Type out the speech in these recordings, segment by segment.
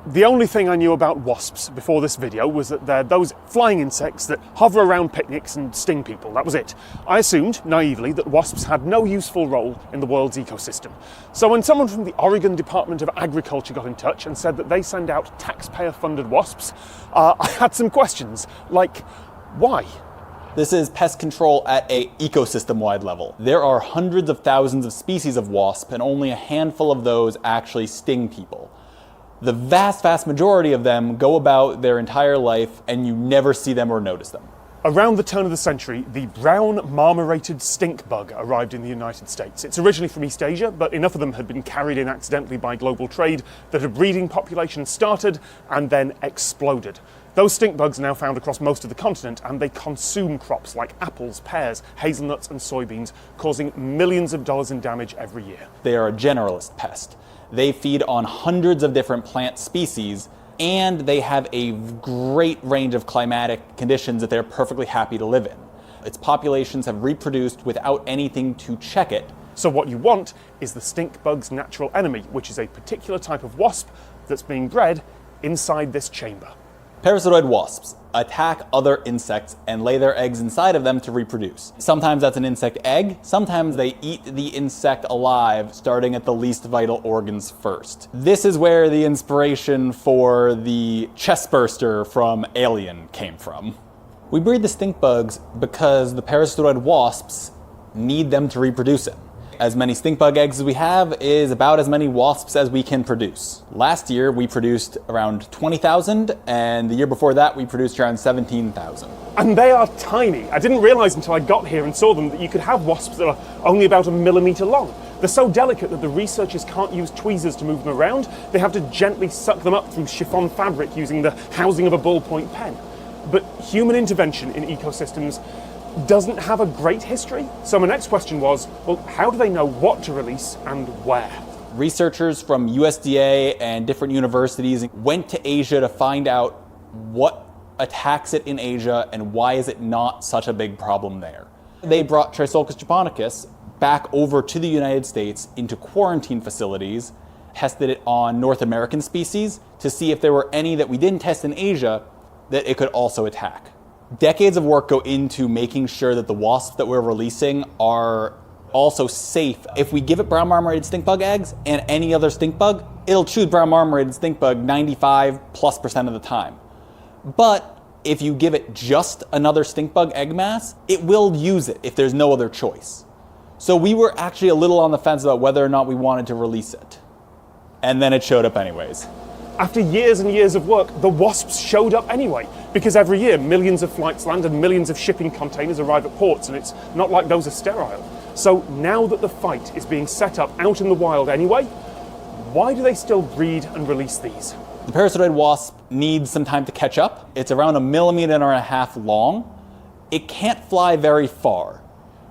The only thing I knew about wasps before this video was that they're those flying insects that hover around picnics and sting people. That was it. I assumed, naively, that wasps had no useful role in the world's ecosystem. So when someone from the Oregon Department of Agriculture got in touch and said that they send out taxpayer-funded wasps, I had some questions, like, why? This is pest control at an ecosystem-wide level. There are hundreds of thousands of species of wasp, and only a handful of those actually sting people. The vast majority of them go about their entire life and you never see them or notice them. Around the turn of the century, the brown marmorated stink bug arrived in the United States. It's originally from East Asia, but enough of them had been carried in accidentally by global trade that a breeding population started and then exploded. Those stink bugs are now found across most of the continent, and they consume crops like apples, pears, hazelnuts and soybeans, causing millions of dollars in damage every year. They are a generalist pest. They feed on hundreds of different plant species, and they have a great range of climatic conditions that they're perfectly happy to live in. Its populations have reproduced without anything to check it. So what you want is the stink bug's natural enemy, which is a particular type of wasp that's being bred inside this chamber. Parasitoid wasps attack other insects and lay their eggs inside of them to reproduce. Sometimes that's an insect egg, sometimes they eat the insect alive, starting at the least vital organs first. This is where the inspiration for the chest burster from Alien came from. We breed the stink bugs because the parasitoid wasps need them to reproduce in. As many stink bug eggs as we have is about as many wasps as we can produce. Last year we produced around 20,000, and the year before that we produced around 17,000. And they are tiny. I didn't realize until I got here and saw them that you could have wasps that are only about 1 millimeter long. They're so delicate that the researchers can't use tweezers to move them around. They have to gently suck them up through chiffon fabric using the housing of a ballpoint pen. But human intervention in ecosystems doesn't have a great history. So my next question was, well, how do they know what to release and where? Researchers from USDA and different universities went to Asia to find out what attacks it in Asia and why is it not such a big problem there. They brought Trisulcus japonicus back over to the United States into quarantine facilities, tested it on North American species to see if there were any that we didn't test in Asia that it could also attack. Decades of work go into making sure that the wasps that we're releasing are also safe. If we give it brown marmorated stink bug eggs and any other stink bug, it'll choose brown marmorated stink bug 95+% of the time. But if you give it just another stink bug egg mass, it will use it if there's no other choice. So we were actually a little on the fence about whether or not we wanted to release it. And then it showed up anyways. After years and years of work, the wasps showed up anyway, because every year millions of flights land and millions of shipping containers arrive at ports, and it's not like those are sterile. So now that the fight is being set up out in the wild anyway, why do they still breed and release these? The parasitoid wasp needs some time to catch up. It's around 1.5 millimeters long. It can't fly very far.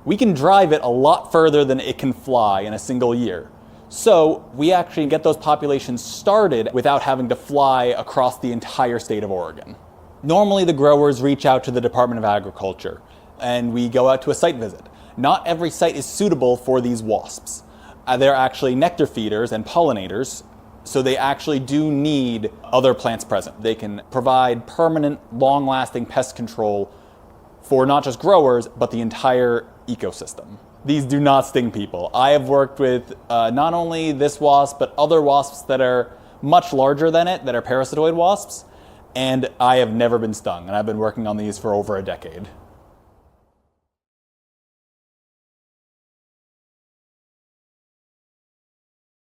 We can drive it a lot further than it can fly in a single year. So we actually get those populations started without having to fly across the entire state of Oregon. Normally the growers reach out to the Department of Agriculture and we go out to a site visit. Not every site is suitable for these wasps. They're actually nectar feeders and pollinators, so they actually do need other plants present. They can provide permanent, long-lasting pest control for not just growers, but the entire ecosystem. These do not sting people. I have worked with not only this wasp, but other wasps that are much larger than it, that are parasitoid wasps, and I have never been stung, and I've been working on these for over a decade.